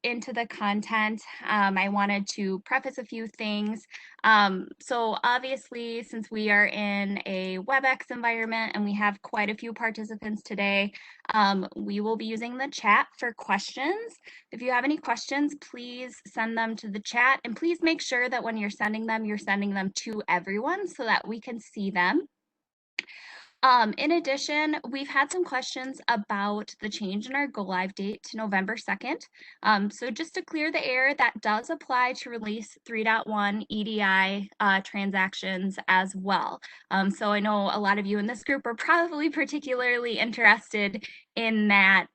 into the content, I wanted to preface a few things. So obviously, since we are in a WebEx environment and we have quite a few participants today, we will be using the chat for questions. If you have any questions, please send them to the chat, and please make sure that when you're sending them to everyone so that we can see them. In addition, we've had some questions about the change in our go live date to November 2nd. So just to clear the air, that does apply to release 3.1 EDI transactions as well. So I know a lot of you in this group are probably particularly interested in that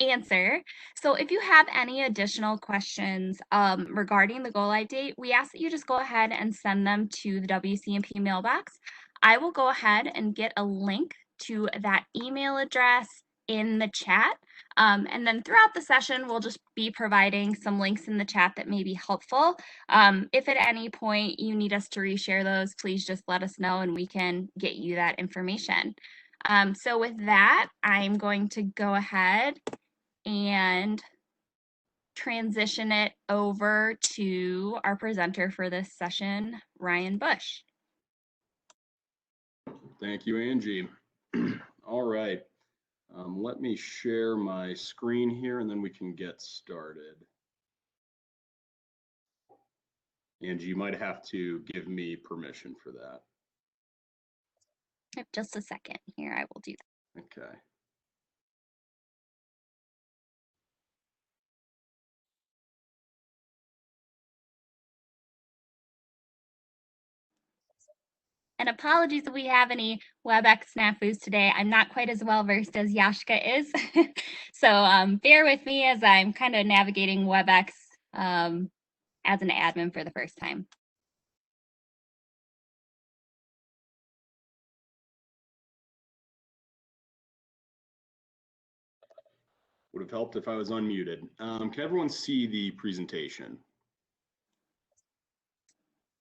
answer. So if you have any additional questions regarding the go live date, we ask that you just go ahead and send them to the WCMP mailbox. I will go ahead and get a link to that email address in the chat. And then throughout the session, we'll just be providing some links in the chat that may be helpful. If at any point you need us to reshare those, please just let us know and we can get you that information. So with that, I'm going to go ahead and transition it over to our presenter for this session, Ryan Bush. Thank you, Angie. All right, let me share my screen here and then we can get started. Angie, you might have to give me permission for that. Just a second here, I will do that. Okay. And apologies if we have any WebEx snafus today. I'm not quite as well versed as Yashka is. So bear with me as I'm kind of navigating WebEx as an admin for the first time. Would have helped if I was unmuted. Can everyone see the presentation?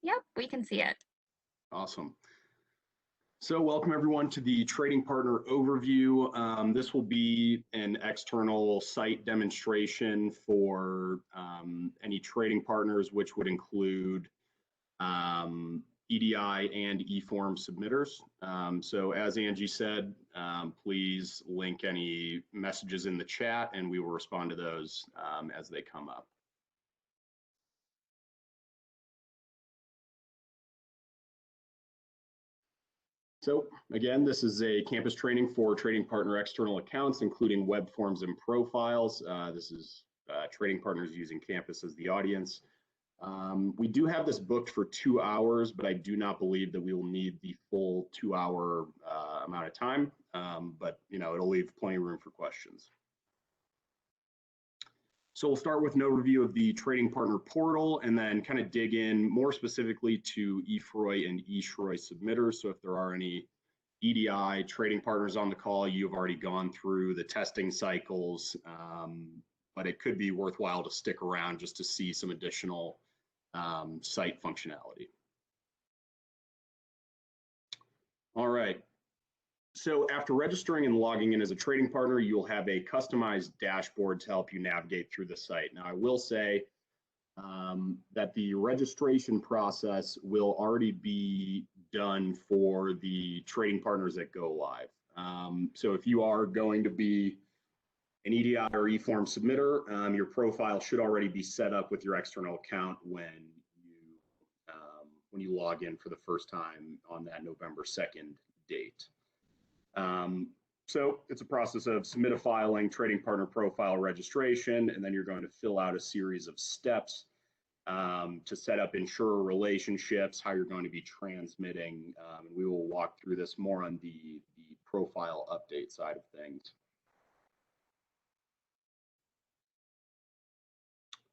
Yep, we can see it. Awesome. So welcome everyone to the Trading Partner Overview. This will be an external site demonstration for any trading partners, which would include EDI and Eform submitters. So as Angie said, please link any messages in the chat and we will respond to those as they come up. So again, this is a campus training for trading partner external accounts, including web forms and profiles. This is trading partners using campus as the audience. We do have this booked for 2 hours, but I do not believe that we will need the full 2-hour amount of time. But you know, it'll leave plenty of room for questions. So we'll start with an overview of the trading partner portal and then kind of dig in more specifically to EFROI and eSHROI submitters. So if there are any EDI trading partners on the call, you've already gone through the testing cycles, but it could be worthwhile to stick around just to see some additional site functionality. All right. So after registering and logging in as a trading partner, you'll have a customized dashboard to help you navigate through the site. Now, I will say that the registration process will already be done for the trading partners that go live. So if you are going to be an EDI or Eform submitter, your profile should already be set up with your external account when you log in for the first time on that November 2nd date. So it's a process of submit-a-filing, trading partner profile registration, and then you're going to fill out a series of steps to set up insurer relationships, how you're going to be transmitting. And we will walk through this more on the profile update side of things.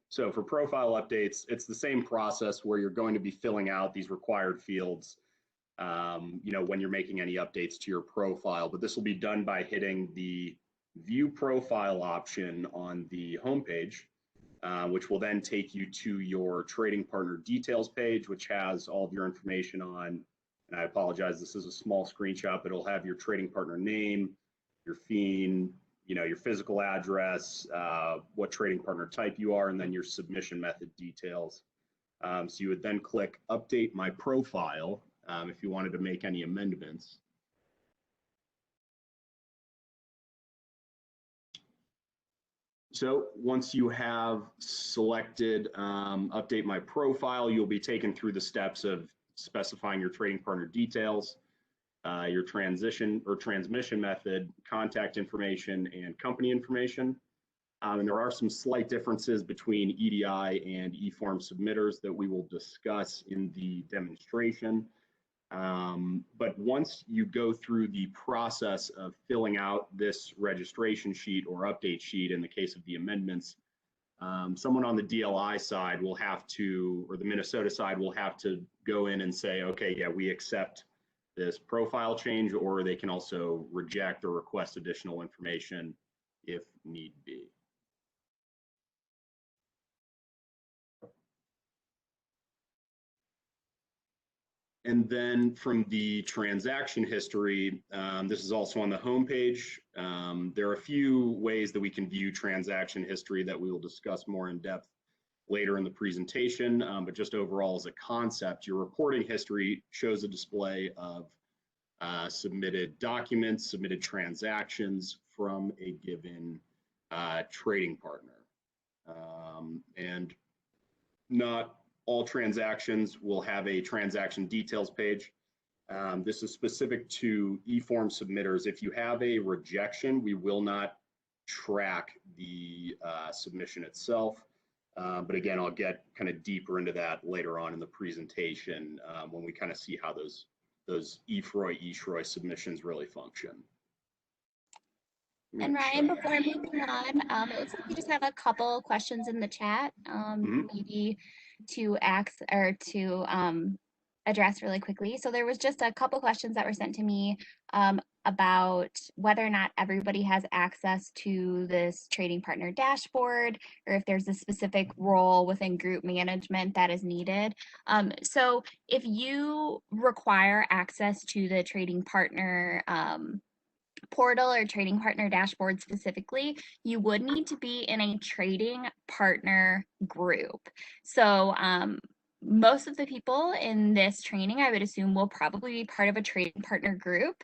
So for profile updates, it's the same process where you're going to be filling out these required fields you know, when you're making any updates to your profile, but this will be done by hitting the view profile option on the homepage, which will then take you to your trading partner details page, which has all of your information on, and I apologize, this is a small screenshot, but it'll have your trading partner name, your fee, your physical address, what trading partner type you are, and then your submission method details. So you would then click Update My Profile if you wanted to make any amendments. So once you have selected Update My Profile, you'll be taken through the steps of specifying your trading partner details, your transition or transmission method, contact information, and company information. And there are some slight differences between EDI and Eform submitters that we will discuss in the demonstration. But once you go through the process of filling out this registration sheet or update sheet in the case of the amendments, someone on the DLI side will have to, or the Minnesota side will have to go in and say, okay, yeah, we accept this profile change, or they can also reject or request additional information if need be. And then from the transaction history, this is also on the home page. There are a few ways that we can view transaction history that we will discuss more in depth later in the presentation, but just overall as a concept, your reporting history shows a display of submitted documents, submitted transactions from a given trading partner. And not all transactions will have a transaction details page. This is specific to Eform submitters. If you have a rejection, we will not track the submission itself. But again, I'll get kind of deeper into that later on in the presentation when we kind of see how those EFROI submissions really function. And Ryan, before moving on, it looks like we just have a couple questions in the chat, maybe to address really quickly. So there was just a couple questions that were sent to me about whether or not everybody has access to this trading partner dashboard, or if there's a specific role within group management that is needed. So if you require access to the trading partner portal or trading partner dashboard specifically, you would need to be in a trading partner group. So most of the people in this training, I would assume, will probably be part of a trading partner group.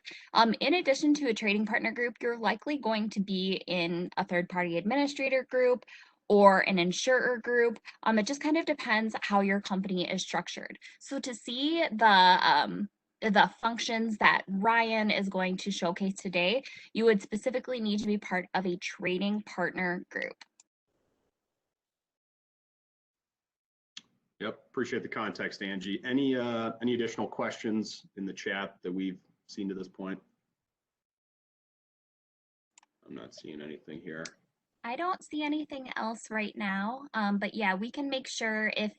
In addition to a trading partner group, you're likely going to be in a third-party administrator group or an insurer group. It just kind of depends how your company is structured. So to see the functions that Ryan is going to showcase today, you would specifically need to be part of a trading partner group. Yep, appreciate the context, Angie. Any additional questions in the chat that we've seen to this point? I'm not seeing anything here. I don't see anything else right now, but yeah, we can make sure if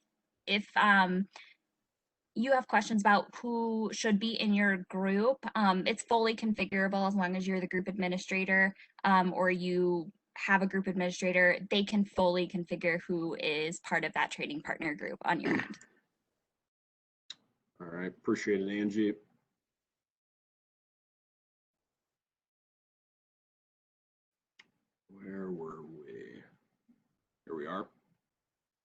you have questions about who should be in your group, it's fully configurable as long as you're the group administrator or you have a group administrator, they can fully configure who is part of that trading partner group on your end. All right, appreciate it, Angie. Where were we? Here we are.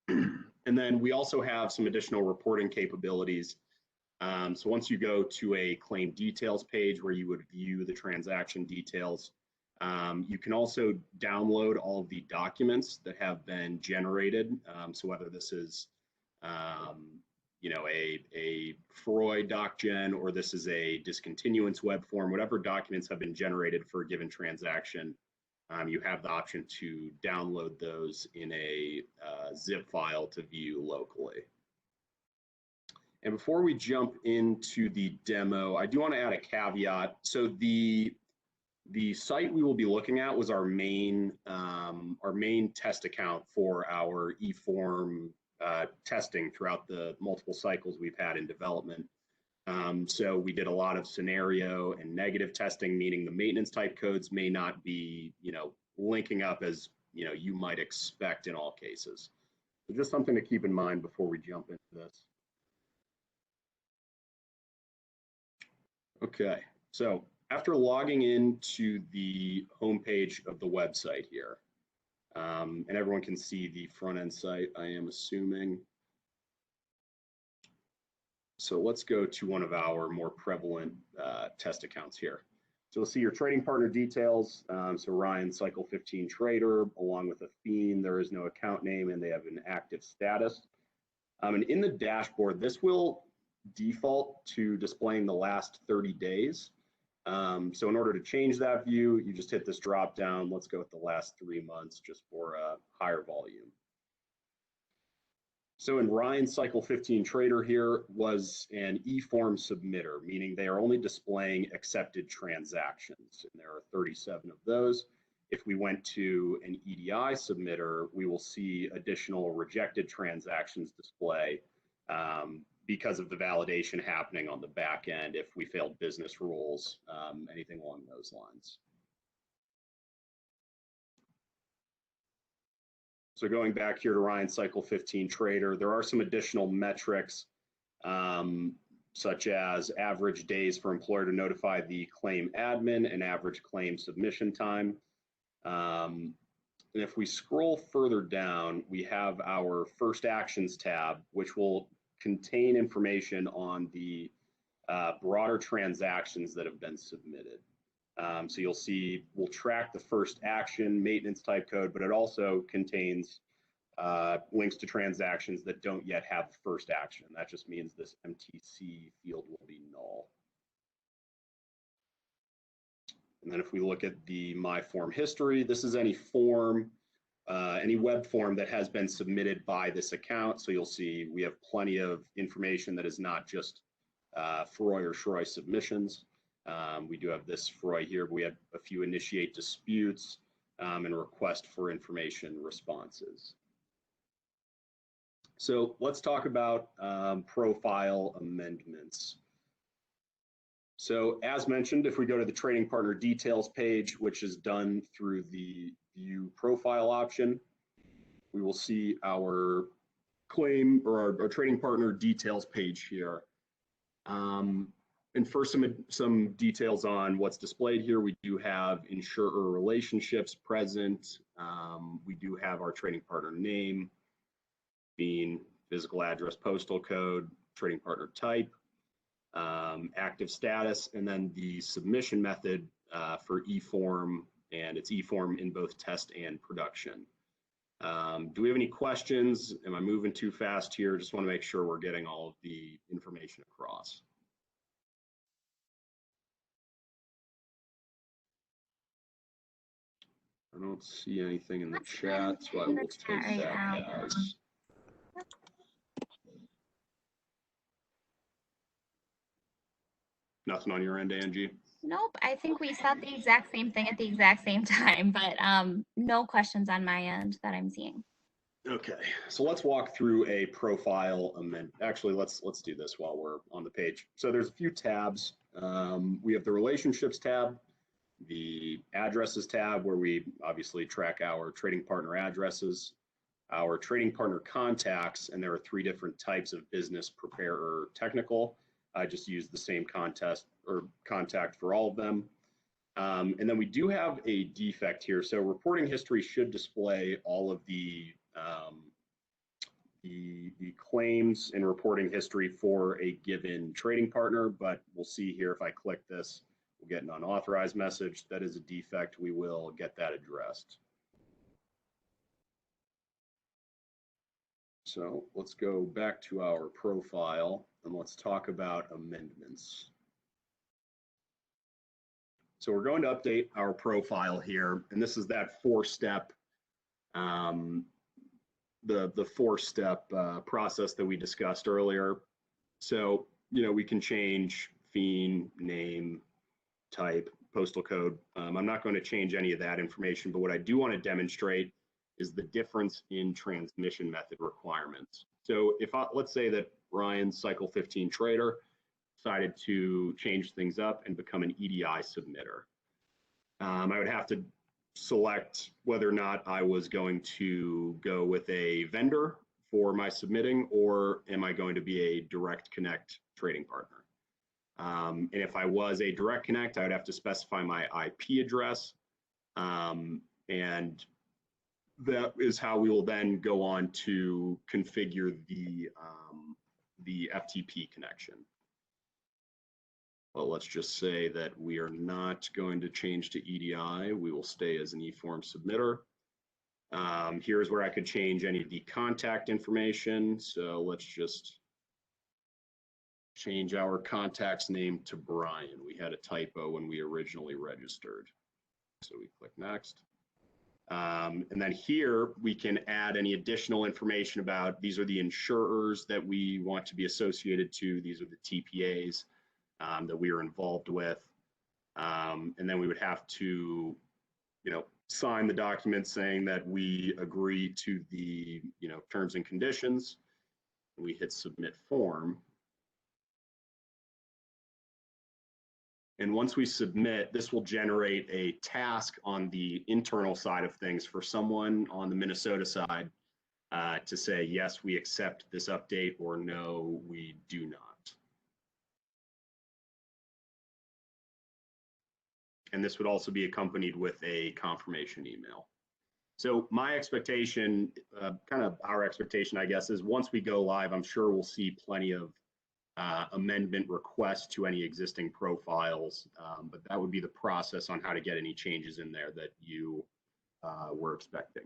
And then we also have some additional reporting capabilities. So once you go to a claim details page where you would view the transaction details, you can also download all of the documents that have been generated. So whether this is, a Freud docgen, or this is a discontinuance web form, whatever documents have been generated for a given transaction, you have the option to download those in a zip file to view locally. And before we jump into the demo, I do want to add a caveat. So the site we will be looking at was our main test account for our Eform testing throughout the multiple cycles we've had in development. So we did a lot of scenario and negative testing, meaning the maintenance type codes may not be, linking up as, you might expect in all cases. So just something to keep in mind before we jump into this. Okay, so After logging into the homepage of the website here, and everyone can see the front end site, I am assuming. So let's go to one of our more prevalent test accounts here. So we'll see your trading partner details. So Ryan, Cycle 15 Trader, along with a fiend. There is no account name, and they have an active status. And in the dashboard, this will default to displaying the last 30 days. So in order to change that view, you just hit this drop down. Let's go with the last 3 months just for a higher volume. So in Ryan's Cycle 15 Trader here was an Eform submitter, meaning they are only displaying accepted transactions, and there are 37 of those. If we went to an EDI submitter, we will see additional rejected transactions display because of the validation happening on the back end if we failed business rules, anything along those lines. So going back here to Ryan Cycle 15 Trader, there are some additional metrics such as average days for employer to notify the claim admin and average claim submission time. And if we scroll further down, we have our first actions tab, which will contain information on the broader transactions that have been submitted. So you'll see we'll track the first action maintenance type code, but it also contains links to transactions that don't yet have the first action. That just means this MTC field will be null. And then if we look at the My Form history, this is any form, any web form that has been submitted by this account. So you'll see we have plenty of information that is not just Froy or Shroy submissions. We do have this Froy here, but we had a few initiate disputes and request for information responses. So let's talk about profile amendments. So as mentioned, if we go to the trading partner details page, which is done through the view profile option, we will see our claim or our trading partner details page here. And first, some details on what's displayed here. We do have insurer relationships present. We do have our trading partner name, being physical address, postal code, trading partner type, active status, and then the submission method for Eform, and it's Eform in both test and production. Do we have any questions? Am I moving too fast here? Just want to make sure we're getting all of the information across. I don't see anything in the chat, so I will take that as. Nothing on your end, Angie? Nope, I think we said the exact same thing at the exact same time, but no questions on my end that I'm seeing. Okay, so let's walk through a profile amendment. Actually, let's do this while we're on the page. So there's a few tabs. We have the relationships tab, the addresses tab, where we obviously track our trading partner addresses, our trading partner contacts, and there are 3 different types of business, prepare, or technical. I just used the same contact for all of them. And then we do have a defect here. So reporting history should display all of the claims and reporting history for a given trading partner, but we'll see here if I click this, we'll get an unauthorized message. That is a defect. We will get that addressed. So let's go back to our profile and let's talk about amendments. So we're going to update our profile here, and this is that 4-step, the 4-step process that we discussed earlier. So, we can change fiend, name, type, postal code. I'm not going to change any of that information, but what I do want to demonstrate is the difference in transmission method requirements. So let's say that Ryan, Cycle 15 Trader, decided to change things up and become an EDI submitter. I would have to select whether or not I was going to go with a vendor for my submitting, or am I going to be a direct connect trading partner. And if I was a direct connect, I would have to specify my IP address. And that is how we will then go on to configure the FTP connection. Well, let's just say that we are not going to change to EDI. We will stay as an Eform submitter. Here's where I could change any of the contact information. So let's just change our contact's name to Brian. We had a typo when we originally registered. So we click next. And then here we can add any additional information about these are the insurers that we want to be associated to. These are the TPAs that we are involved with. And then we would have to, sign the document saying that we agree to the, terms and conditions. We hit submit form. And once we submit, this will generate a task on the internal side of things for someone on the Minnesota side to say, yes, we accept this update, or no, we do not. And this would also be accompanied with a confirmation email. So my expectation, kind of our expectation, I guess, is once we go live, I'm sure we'll see plenty of amendment requests to any existing profiles, but that would be the process on how to get any changes in there that you were expecting.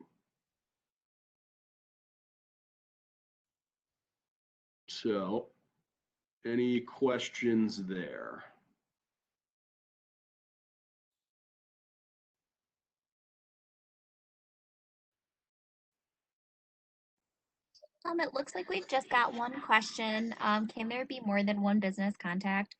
So, any questions there? It looks like we've just got one question. Can there be more than one business contact?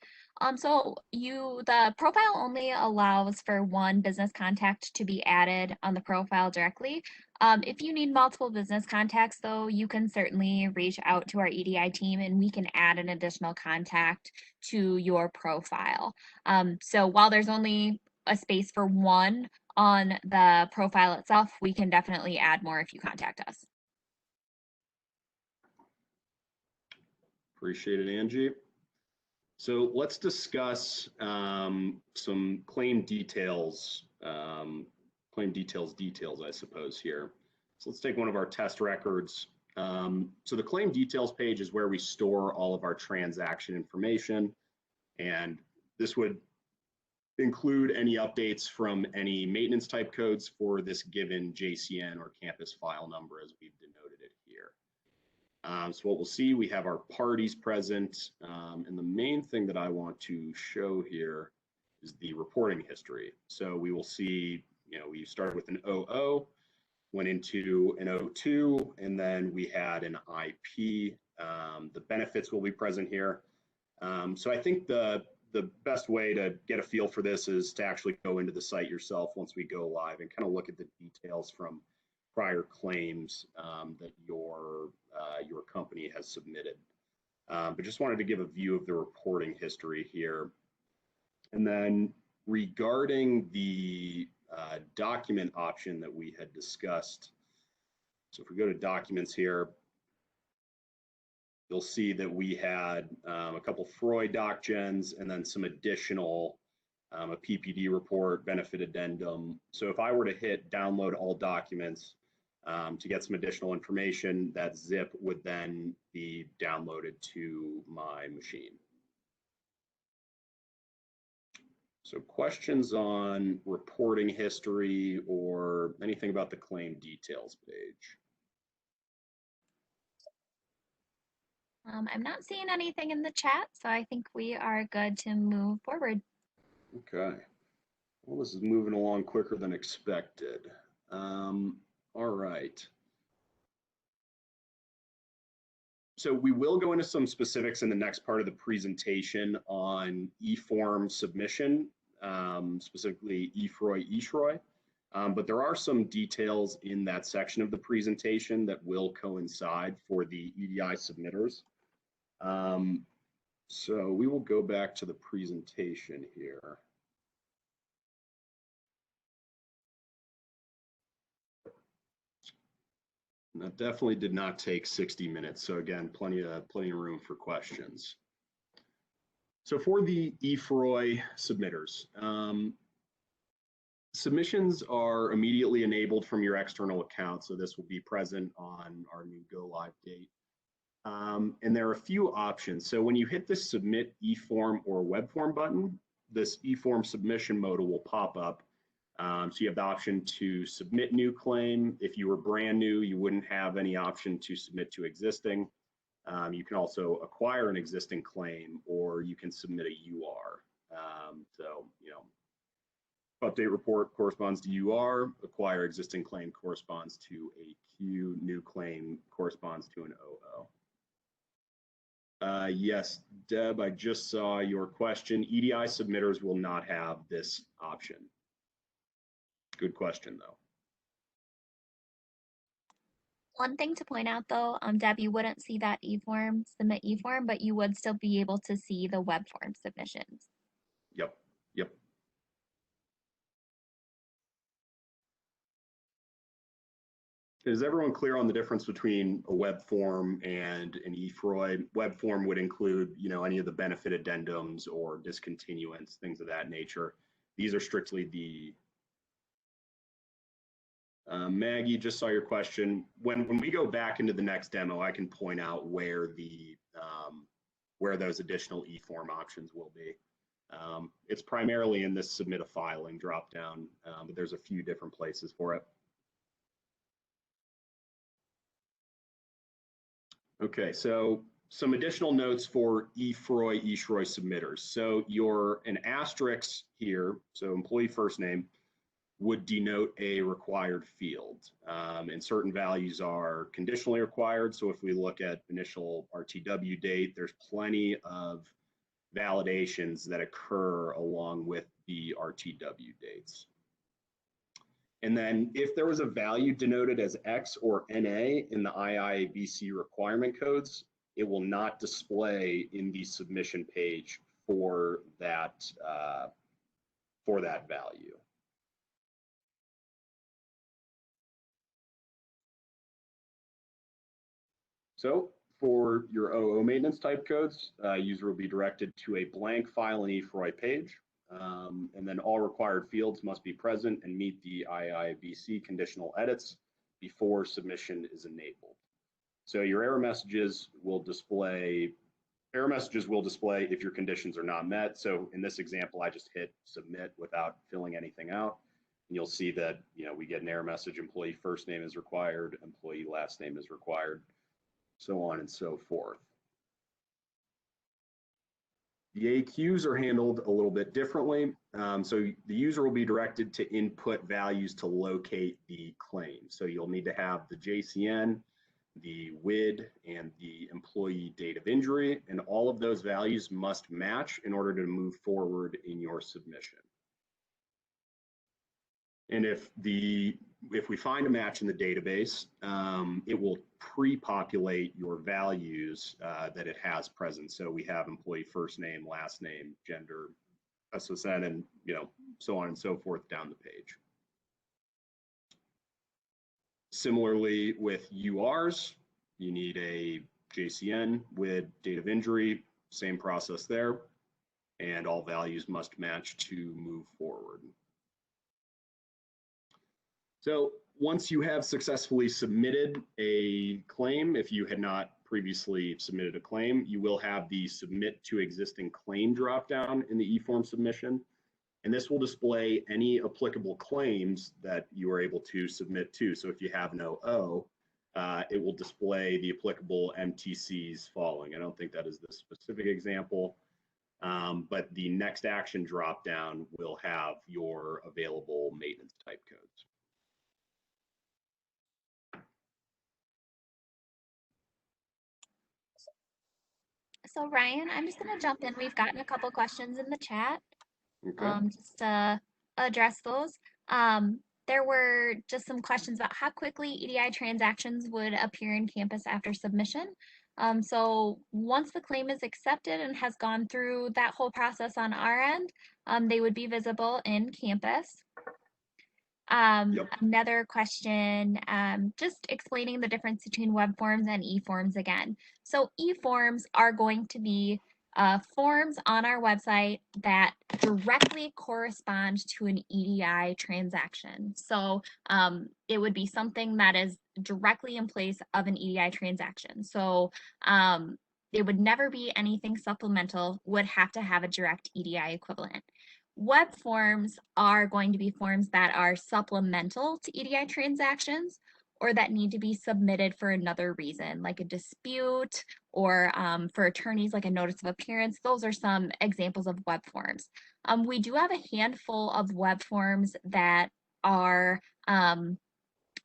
So the profile only allows for one business contact to be added on the profile directly. If you need multiple business contacts, though, you can certainly reach out to our EDI team and we can add an additional contact to your profile. So while there's only a space for one on the profile itself, we can definitely add more if you contact us. Appreciate it, Angie. So let's discuss some claim details, I suppose, here. So let's take one of our test records. So the claim details page is where we store all of our transaction information. And this would include any updates from any maintenance type codes for this given JCN or campus file number as we've denoted it here. So what we'll see, we have our parties present, and the main thing that I want to show here is the reporting history. So we will see, we started with an 00, went into an 02, and then we had an IP. The benefits will be present here. So I think the best way to get a feel for this is to actually go into the site yourself once we go live and kind of look at the details from prior claims that your company has submitted. But just wanted to give a view of the reporting history here. And then regarding the document option that we had discussed, so if we go to documents here, you'll see that we had a couple Freud doc gens and then some additional, a PPD report, benefit addendum. So if I were to hit download all documents to get some additional information, that zip would then be downloaded to my machine. So questions on reporting history or anything about the claim details page? I'm not seeing anything in the chat, so I think we are good to move forward. Okay. Well, this is moving along quicker than expected. All right. So we will go into some specifics in the next part of the presentation on Eform submission, specifically EFROI. But there are some details in that section of the presentation that will coincide for the EDI submitters. So we will go back to the presentation here. And that definitely did not take 60 minutes. So again, plenty of room for questions. So for the EFROI submitters, submissions are immediately enabled from your external account. So this will be present on our new go live date. And there are a few options. So when you hit the submit eForm or web form button, this eForm submission mode will pop up. So you have the option to submit new claim. If you were brand new, you wouldn't have any option to submit to existing. You can also acquire an existing claim, or you can submit a UR. So, update report corresponds to UR, acquire existing claim corresponds to a Q, new claim corresponds to an OO. Yes, Deb, I just saw your question. EDI submitters will not have this option. Good question, though. One thing to point out though, Deb, you wouldn't see that eForm, submit eForm, but you would still be able to see the web form submissions. Yep, yep. Is everyone clear on the difference between a web form and an eFROI? Web form would include, any of the benefit addendums or discontinuance, things of that nature. These are strictly the Maggie, just saw your question. When we go back into the next demo, I can point out where the where those additional eForm options will be. It's primarily in this submit a filing dropdown, but there's a few different places for it. Okay, so some additional notes for eFROI, eSHROI submitters. So an asterisk here, so employee first name, would denote a required field. And certain values are conditionally required. So if we look at initial RTW date, there's plenty of validations that occur along with the RTW dates. And then if there was a value denoted as X or NA in the IIABC requirement codes, it will not display in the submission page for that value. So for your OO maintenance type codes, user will be directed to a blank file in eFROI page. And then all required fields must be present and meet the IIBC conditional edits before submission is enabled. So your error messages will display if your conditions are not met. So in this example, I just hit submit without filling anything out. And you'll see that we get an error message, employee first name is required, employee last name is required, so on and so forth. The AQs are handled a little bit differently. So the user will be directed to input values to locate the claim. So you'll need to have the JCN, the WID, and the employee date of injury, and all of those values must match in order to move forward in your submission. And if we find a match in the database, it will pre-populate your values that it has present. So we have employee first name, last name, gender, SSN, and so on and so forth down the page. Similarly with URs, you need a JCN with date of injury, same process there, and all values must match to move forward. So once you have successfully submitted a claim, if you had not previously submitted a claim, you will have the submit to existing claim dropdown in the eForm submission. And this will display any applicable claims that you are able to submit to. So if you have no O, it will display the applicable MTCs following. I don't think that is the specific example, but the next action dropdown will have your available maintenance type codes. So Ryan, I'm just going to jump in. We've gotten a couple questions in the chat. Okay. Just to address those. There were just some questions about how quickly EDI transactions would appear in Campus after submission. So once the claim is accepted and has gone through that whole process on our end, they would be visible in Campus. Another question, just explaining the difference between web forms and eForms again. So eForms are going to be forms on our website that directly correspond to an EDI transaction. So it would be something that is directly in place of an EDI transaction. So it would never be anything supplemental, would have to have a direct EDI equivalent. Web forms are going to be forms that are supplemental to EDI transactions or that need to be submitted for another reason, like a dispute, or for attorneys, like a notice of appearance. Those are some examples of web forms. We do have a handful of web forms that are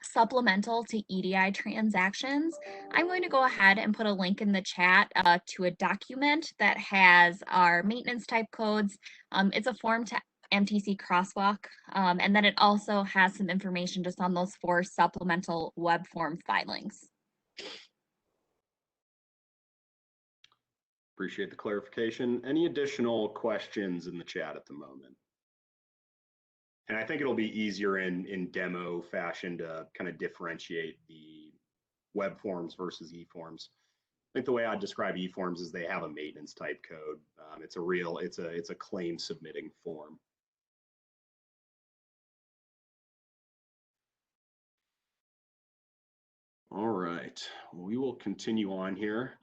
supplemental to EDI transactions. I'm going to go ahead and put a link in the chat to a document that has our maintenance type codes. It's a form to MTC crosswalk, and then it also has some information just on those 4 supplemental web form filings. Appreciate the clarification. Any additional questions in the chat at the moment? And I think it'll be easier in demo fashion to kind of differentiate the web forms versus eForms. I think the way I'd describe eForms is they have a maintenance type code. It's a claim submitting form. All right, we will continue on here.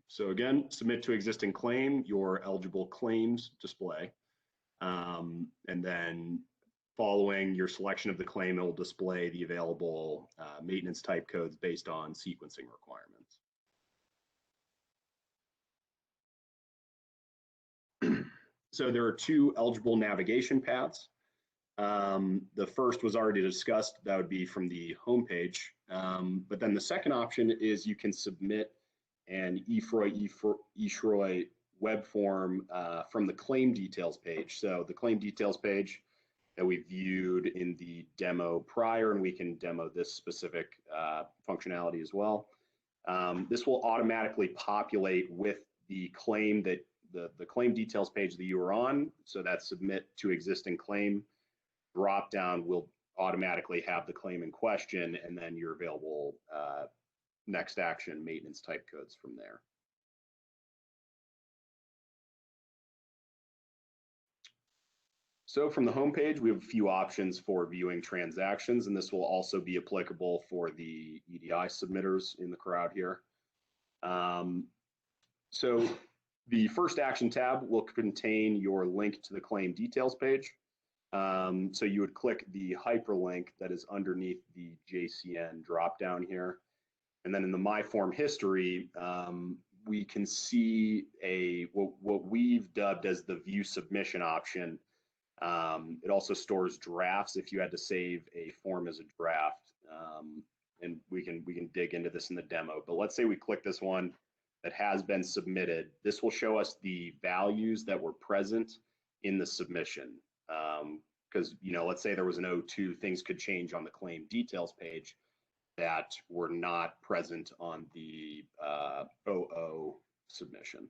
So again, submit to existing claim, your eligible claims display. And then following your selection of the claim, it will display the available maintenance type codes based on sequencing requirements. So there are 2 eligible navigation paths. The first was already discussed. That would be from the home page. But then the second option is you can submit an eFROI web form from the claim details page. So the claim details page that we viewed in the demo prior, and we can demo this specific functionality as well. This will automatically populate with the claim that the claim details page that you were on. So that submit to existing claim drop down will automatically have the claim in question, and then your available next action maintenance type codes from there. So from the home page, we have a few options for viewing transactions, and this will also be applicable for the EDI submitters in the crowd here. So the first action tab will contain your link to the claim details page. So you would click the hyperlink that is underneath the JCN dropdown here. And then in the My Form history, we can see what we've dubbed as the view submission option. It also stores drafts if you had to save a form as a draft. And we can dig into this in the demo. But let's say we click this one that has been submitted. This will show us the values that were present in the submission. Because let's say there was an O2, things could change on the claim details page that were not present on the OO submission.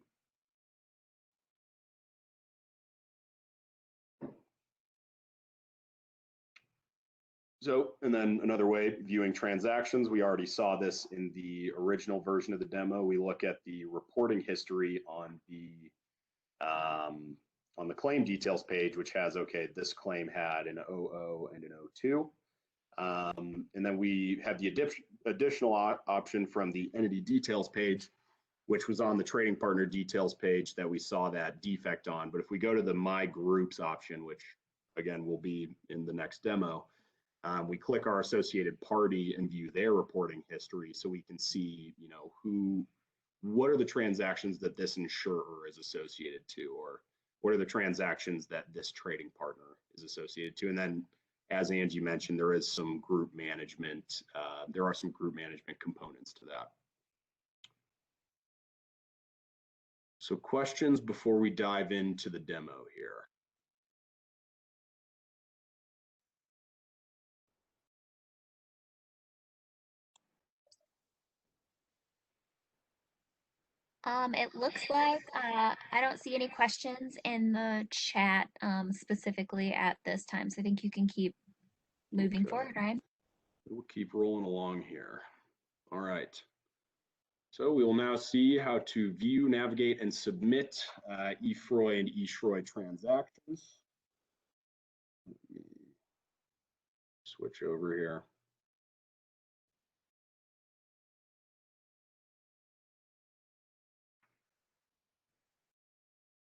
So, and then another way, viewing transactions, we already saw this in the original version of the demo. We look at the reporting history on the claim details page, which has, okay, this claim had an OO and an O2. And then we have the additional option from the entity details page, which was on the trading partner details page that we saw that defect on. But if we go to the My Groups option, which again will be in the next demo, we click our associated party and view their reporting history, so we can see, what are the transactions that this insurer is associated to, or what are the transactions that this trading partner is associated to. And then, as Angie mentioned, there is some group management. There are some group management components to that. So questions before we dive into the demo here? It looks like I don't see any questions in the chat specifically at this time, so I think you can keep moving forward, Ryan. We'll keep rolling along here. All right. So we will now see how to view, navigate, and submit eFROI and eSHROI transactions. Switch over here.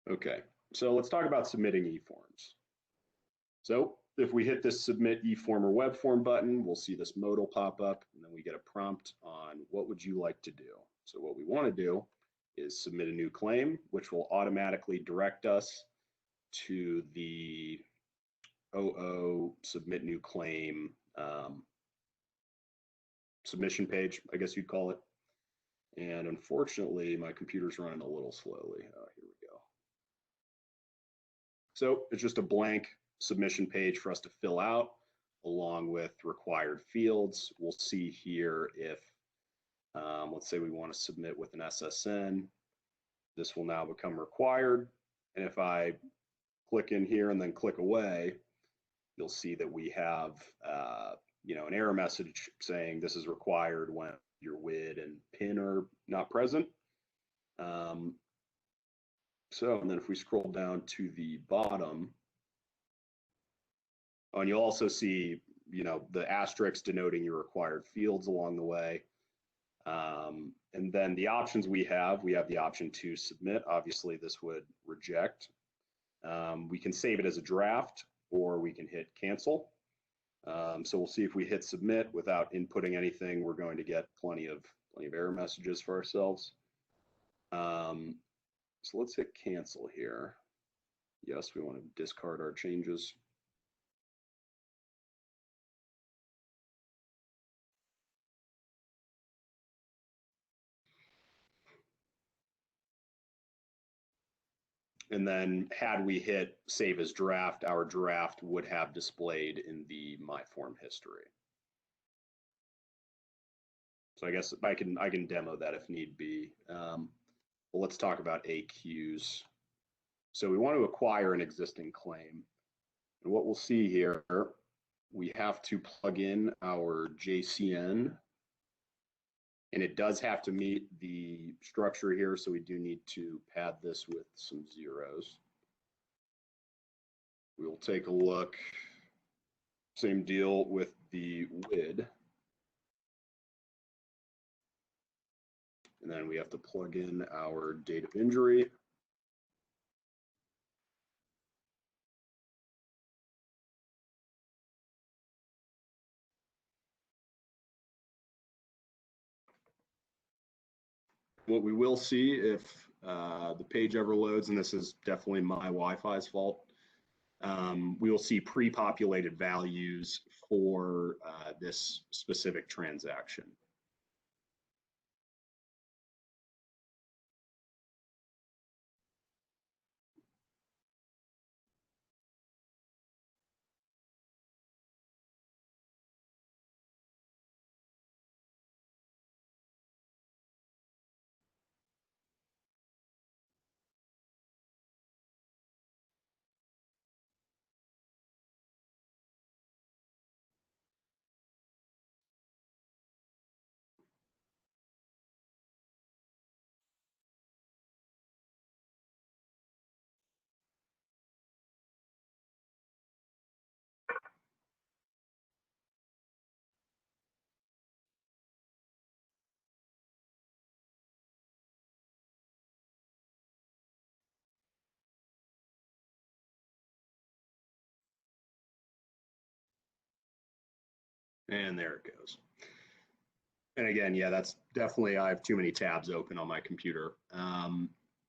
Okay, so let's talk about submitting eForms. So if we hit this submit eForm or web form button, we'll see this modal pop up, and then we get a prompt on what would you like to do. So what we want to do is submit a new claim, which will automatically direct us to the OO submit new claim submission page, I guess you'd call it. And unfortunately, my computer's running a little slowly. Here we go. So it's just a blank submission page for us to fill out along with required fields. We'll see here if, let's say we want to submit with an SSN, this will now become required. And if I click in here and then click away, you'll see that we have, an error message saying this is required when your WID and PIN are not present. And then if we scroll down to the bottom, and you'll also see, the asterisks denoting your required fields along the way. And then the options we have the option to submit. Obviously, this would reject. We can save it as a draft, or we can hit cancel. So we'll see if we hit submit without inputting anything, we're going to get plenty of error messages for ourselves. So let's hit cancel here. Yes, we want to discard our changes. And then had we hit save as draft, our draft would have displayed in the My Form history. So I guess I can demo that if need be. Well, let's talk about AQs. So we want to acquire an existing claim. And what we'll see here, we have to plug in our JCN, and it does have to meet the structure here, so we do need to pad this with some zeros. We will take a look. Same deal with the WID. And then we have to plug in our date of injury. What we will see if the page ever loads, and this is definitely my Wi-Fi's fault, we will see pre-populated values for this specific transaction. And there it goes. And again, yeah, that's definitely, I have too many tabs open on my computer.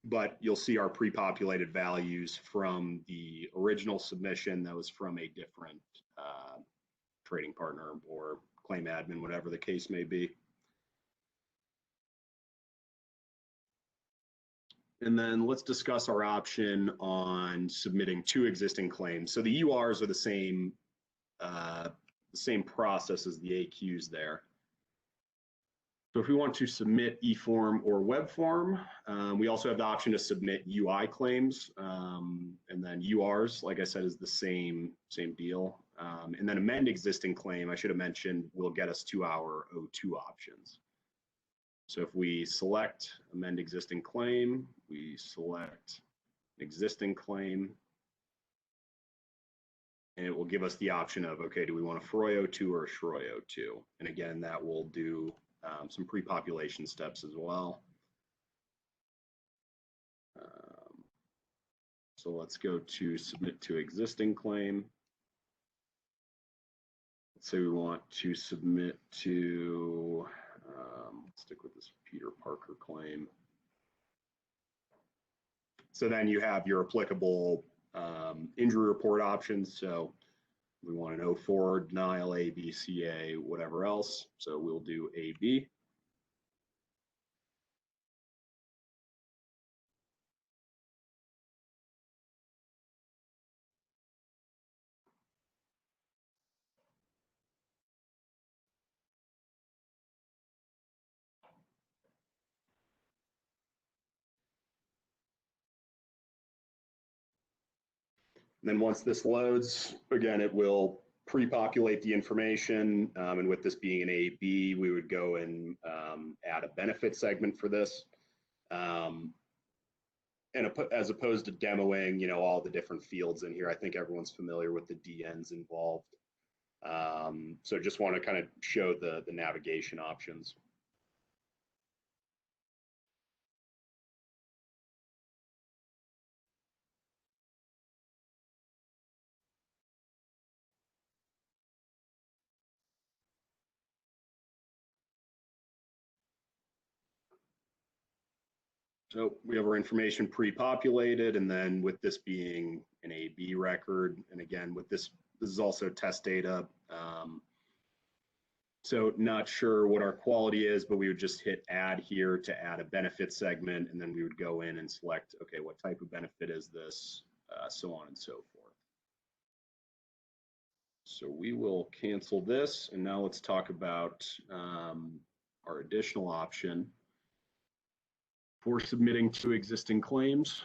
But you'll see our pre-populated values from the original submission that was from a different trading partner or claim admin, whatever the case may be. And then let's discuss our option on submitting two existing claims. So the URs are the same process as the AQs there. So if we want to submit Eform or web form, we also have the option to submit UI claims, and then URs, like I said, is the same deal. And then amend existing claim, I should have mentioned, will get us to our O2 options. So if we select amend existing claim, we select existing claim, and it will give us the option of, okay, do we want a Froyo 2 or a Shroyo 2? And again, that will do some pre-population steps as well. So let's go to submit to existing claim. Let's say we want to submit to, let's stick with this Peter Parker claim. So then you have your applicable injury report options. So we want an 04, denial, A, B, C, A, whatever else. So we'll do A, B. And then once this loads, again, it will pre-populate the information. And with this being an A-B, we would go and add a benefit segment for this. And as opposed to demoing, all the different fields in here, I think everyone's familiar with the DNs involved. So just want to kind of show the navigation options. So we have our information pre-populated, and then with this being an A-B record, and again, with this is also test data. So not sure what our quality is, but we would just hit add here to add a benefit segment, and then we would go in and select, okay, what type of benefit is this, so on and so forth. So we will cancel this, and now let's talk about our additional option for submitting to existing claims.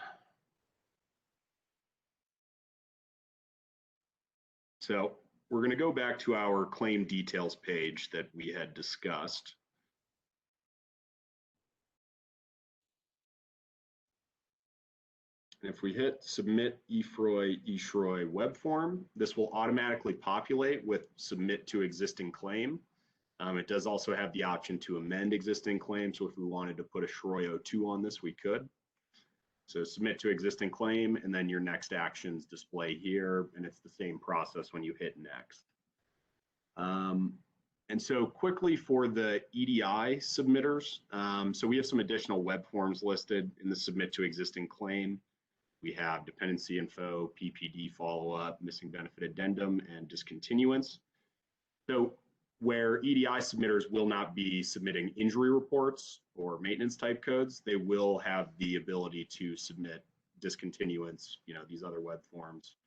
So we're going to go back to our claim details page that we had discussed. And if we hit submit eFroy web form, this will automatically populate with submit to existing claim. It does also have the option to amend existing claims. So if we wanted to put a Shroyo 2 on this, we could. So submit to existing claim, and then your next actions display here, and it's the same process when you hit next. And so quickly for the EDI submitters, so we have some additional web forms listed in the submit to existing claim. We have dependency info, PPD follow-up, missing benefit addendum, and discontinuance. So where EDI submitters will not be submitting injury reports or maintenance type codes, they will have the ability to submit discontinuance, these other web forms.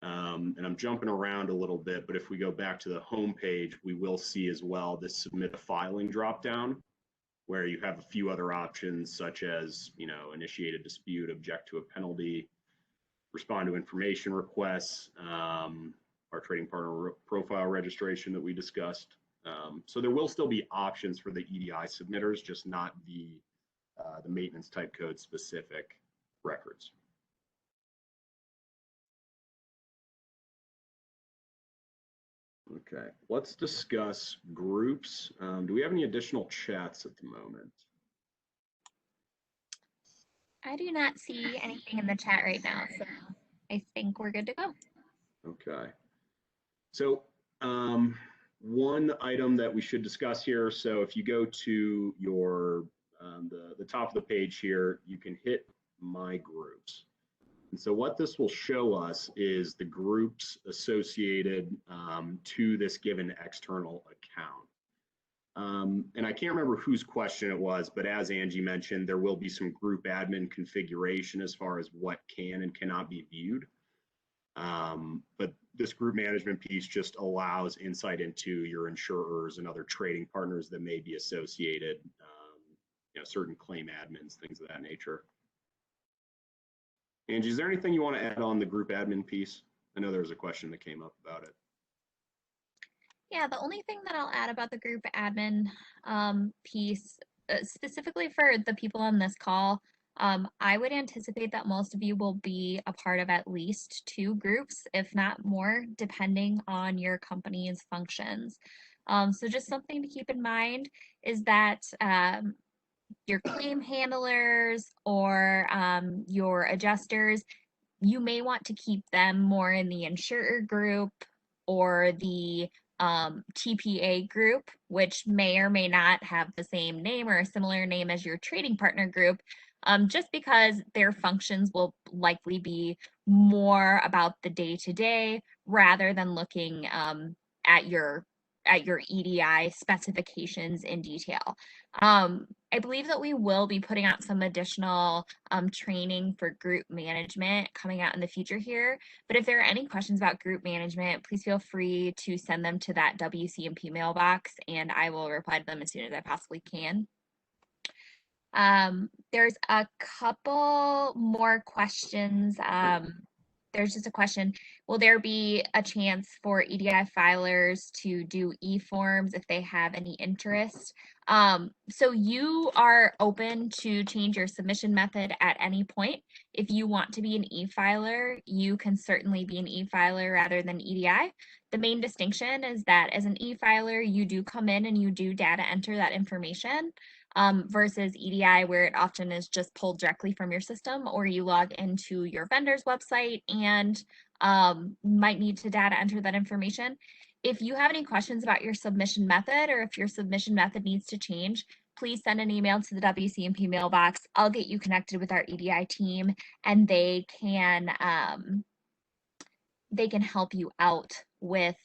And I'm jumping around a little bit, but if we go back to the home page, we will see as well this submit a filing dropdown, where you have a few other options such as, initiate a dispute, object to a penalty, respond to information requests, our trading partner profile registration that we discussed. So there will still be options for the EDI submitters, just not the maintenance type code specific records. Okay, let's discuss groups. Do we have any additional chats at the moment? I do not see anything in the chat right now, so I think we're good to go. Okay. So one item that we should discuss here, so if you go to your the top of the page here, you can hit My Groups. And so what this will show us is the groups associated to this given external account. And I can't remember whose question it was, but as Angie mentioned, there will be some group admin configuration as far as what can and cannot be viewed. But this group management piece just allows insight into your insurers and other trading partners that may be associated, certain claim admins, things of that nature. Angie, is there anything you want to add on the group admin piece? I know there was a question that came up about it. Yeah, the only thing that I'll add about the group admin piece, specifically for the people on this call, I would anticipate that most of you will be a part of at least two groups, if not more, depending on your company's functions. So just something to keep in mind is that your claim handlers or your adjusters, you may want to keep them more in the insurer group or the TPA group, which may or may not have the same name or a similar name as your trading partner group, just because their functions will likely be more about the day to day rather than looking at your at your EDI specifications in detail. I believe that we will be putting out some additional training for group management coming out in the future here. But if there are any questions about group management, please feel free to send them to that WCMP mailbox and I will reply to them as soon as I possibly can. There's a couple more questions. There's just a question. Will there be a chance for EDI filers to do Eforms if they have any interest? So you are open to change your submission method at any point. If you want to be an e-filer, you can certainly be an e-filer rather than EDI. The main distinction is that as an e-filer, you do come in and you do data enter that information versus EDI, where it often is just pulled directly from your system, or you log into your vendor's website and might need to data enter that information. If you have any questions about your submission method or if your submission method needs to change, please send an email to the WCMP mailbox. I'll get you connected with our EDI team and they can help you out with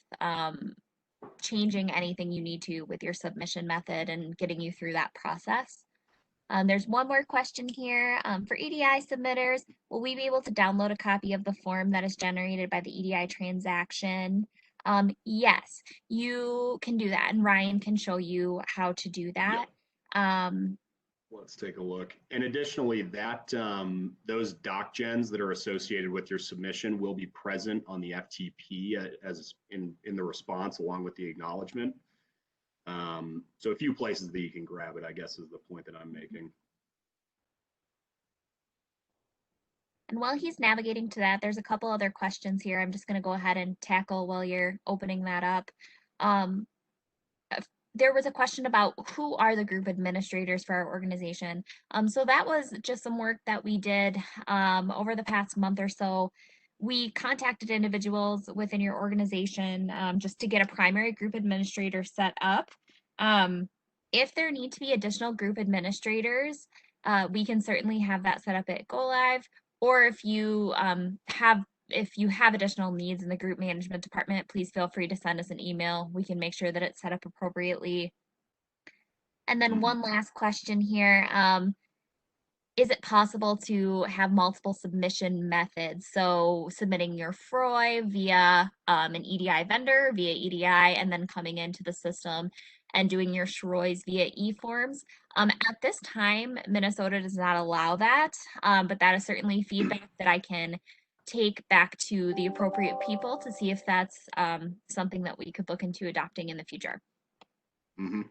changing anything you need to with your submission method and getting you through that process. There's one more question here. For EDI submitters, will we be able to download a copy of the form that is generated by the EDI transaction? Yes, you can do that, and Ryan can show you how to do that. Yep. Let's take a look. And additionally, that those doc gens that are associated with your submission will be present on the FTP as in the response along with the acknowledgement. So a few places that you can grab it, I guess, is the point that I'm making. And while he's navigating to that, there's a couple other questions here I'm just going to go ahead and tackle while you're opening that up. Um, there was a question about who are the group administrators for our organization. So that was just some work that we did over the past month or so. We contacted individuals within your organization just to get a primary group administrator set up. If there need to be additional group administrators, we can certainly have that set up at Go Live. Or if you have additional needs in the group management department, please feel free to send us an email. We can make sure that it's set up appropriately. And then one last question here. Is it possible to have multiple submission methods? So submitting your FROI via an EDI vendor, via EDI, and then coming into the system and doing your SHROIs via Eforms. At this time, Minnesota does not allow that, but that is certainly feedback that I can take back to the appropriate people to see if that's something that we could look into adopting in the future. Mm-hmm.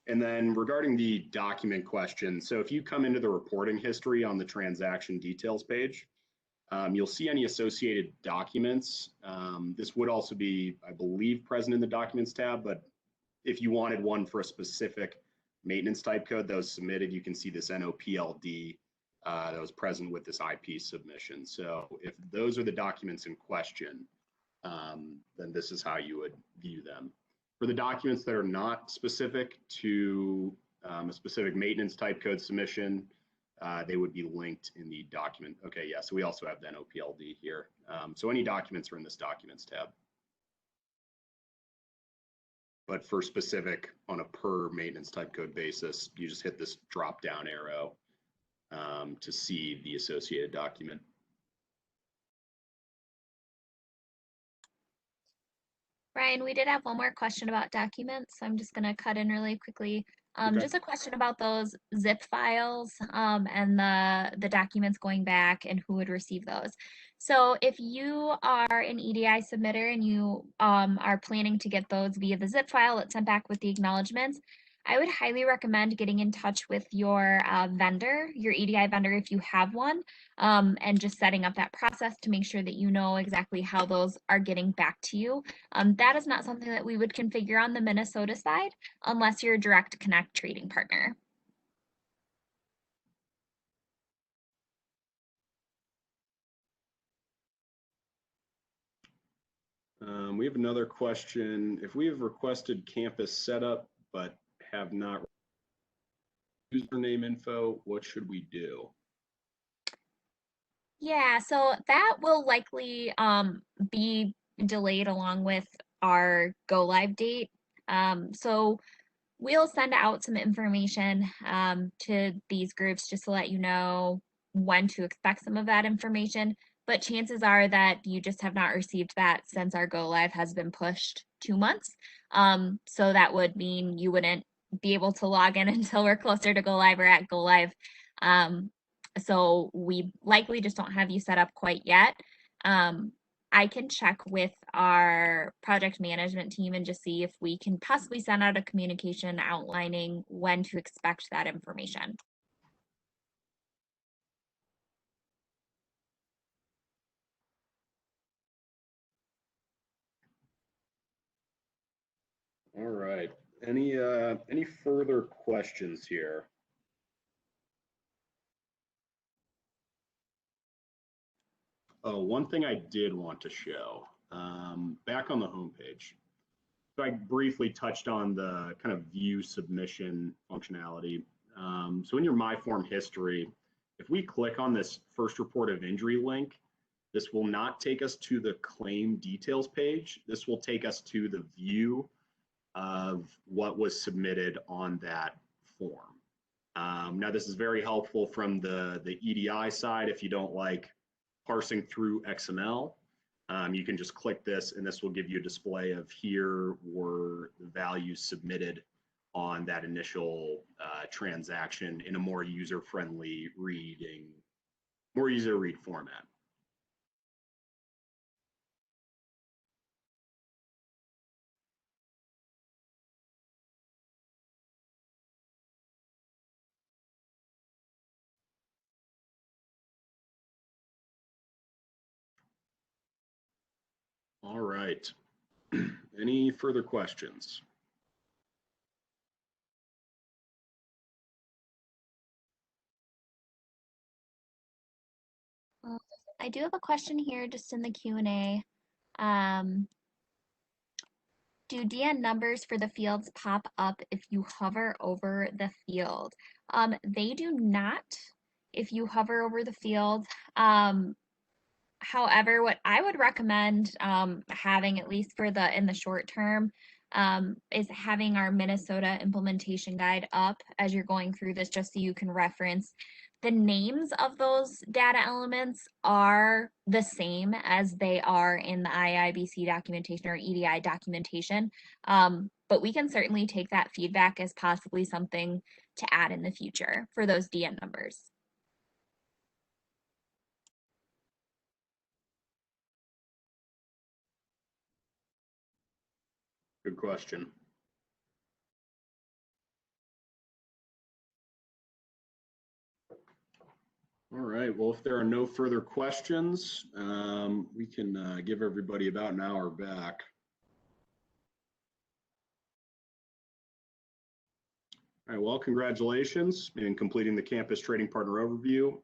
And then regarding the document question, so if you come into the reporting history on the transaction details page, you'll see any associated documents. This would also be, I believe, present in the documents tab, but if you wanted one for a specific maintenance type code that was submitted, you can see this NOPLD that was present with this IP submission. So if those are the documents in question, then this is how you would view them. For the documents that are not specific to a specific maintenance type code submission, they would be linked in the document. Okay, yeah, so we also have the NOPLD here. So any documents are in this documents tab. But for specific on a per maintenance type code basis, you just hit this drop down arrow to see the associated document. Ryan, we did have one more question about documents. So I'm just going to cut in really quickly. Okay. Just a question about those zip files and the documents going back and who would receive those. So if you are an EDI submitter and you are planning to get those via the zip file that's sent back with the acknowledgements, I would highly recommend getting in touch with your vendor, your EDI vendor if you have one, and just setting up that process to make sure that you know exactly how those are getting back to you. That is not something that we would configure on the Minnesota side unless you're a direct connect trading partner. We have another question. If we have requested campus setup but have not username info, what should we do? Yeah, so that will likely be delayed along with our go live date. So we'll send out some information to these groups just to let you know when to expect some of that information. But chances are that you just have not received that since our go live has been pushed 2 months. So that would mean you wouldn't be able to log in until we're closer to go live or at go live. Um, so we likely just don't have you set up quite yet. Um, I can check with our project management team and just see if we can possibly send out a communication outlining when to expect that information. All right. Any further questions here? Oh, one thing I did want to show, back on the homepage. So I briefly touched on the kind of view submission functionality. So in your My Form history, if we click on this first report of injury link, this will not take us to the claim details page. This will take us to the view of what was submitted on that form. Now, this is very helpful from the EDI side. If you don't like parsing through XML, you can just click this and this will give you a display of here were the values submitted on that initial transaction in a more user-friendly more easy-to-read format. All right. Any further questions? I do have a question here just in the Q&A. Um, do DN numbers for the fields pop up if you hover over the field? They do not if you hover over the field. However, what I would recommend having, at least for the in the short term, is having our Minnesota implementation guide up as you're going through this, just so you can reference. The names of those data elements are the same as they are in the IIBC documentation or EDI documentation, but we can certainly take that feedback as possibly something to add in the future for those DN numbers. Good question. All right. Well, if there are no further questions, we can give everybody about an hour back. All right. Well, congratulations in completing the campus trading partner overview.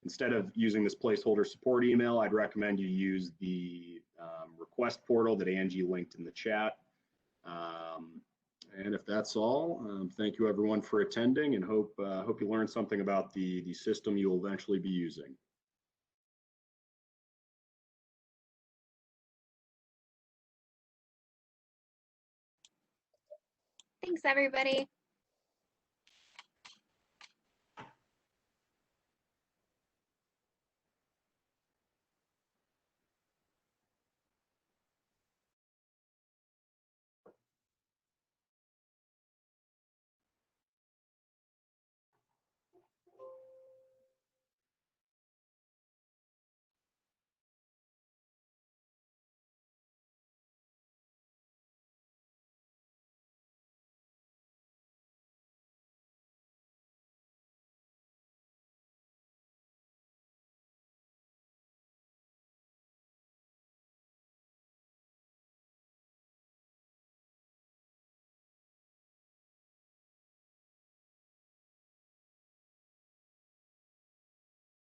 Instead of using this placeholder support email, I'd recommend you use the request portal that Angie linked in the chat. And if that's all, thank you everyone for attending, and hope you learned something about the system you will eventually be using. Thanks, everybody.